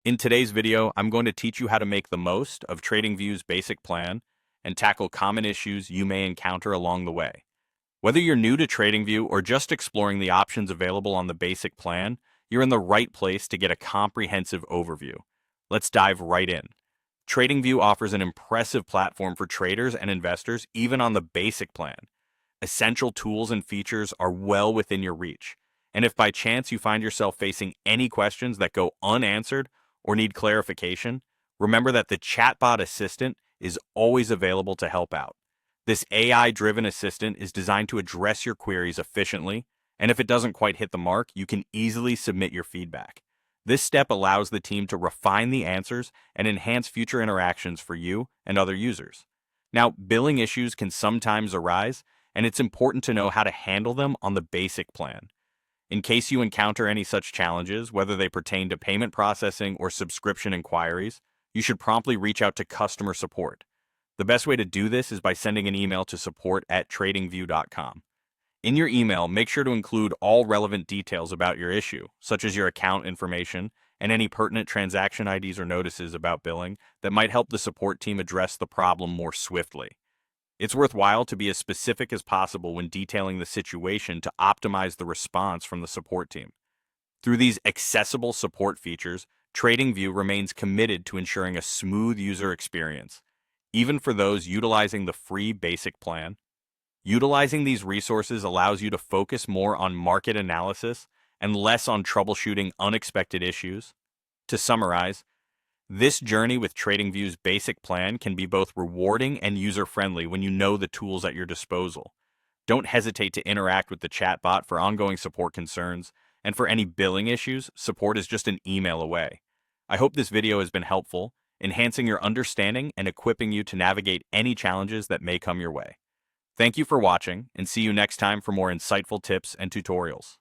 In today's video, I'm going to teach you how to make the most of TradingView's basic plan and tackle common issues you may encounter along the way. Whether you're new to TradingView or just exploring the options available on the basic plan, you're in the right place to get a comprehensive overview. Let's dive right in. TradingView offers an impressive platform for traders and investors even on the basic plan. Essential tools and features are well within your reach. And if by chance you find yourself facing any questions that go unanswered or need clarification, remember that the chatbot assistant is always available to help out. This AI-driven assistant is designed to address your queries efficiently, and if it doesn't quite hit the mark, you can easily submit your feedback. This step allows the team to refine the answers and enhance future interactions for you and other users. Now, billing issues can sometimes arise, and it's important to know how to handle them on the basic plan. In case you encounter any such challenges, whether they pertain to payment processing or subscription inquiries, you should promptly reach out to customer support. The best way to do this is by sending an email to support@tradingview.com. In your email, make sure to include all relevant details about your issue, such as your account information and any pertinent transaction IDs or notices about billing that might help the support team address the problem more swiftly. It's worthwhile to be as specific as possible when detailing the situation to optimize the response from the support team. Through these accessible support features, TradingView remains committed to ensuring a smooth user experience, even for those utilizing the free basic plan. Utilizing these resources allows you to focus more on market analysis and less on troubleshooting unexpected issues. To summarize, this journey with TradingView's basic plan can be both rewarding and user-friendly when you know the tools at your disposal. Don't hesitate to interact with the chatbot for ongoing support concerns, and for any billing issues, support is just an email away. I hope this video has been helpful, enhancing your understanding and equipping you to navigate any challenges that may come your way. Thank you for watching, and see you next time for more insightful tips and tutorials.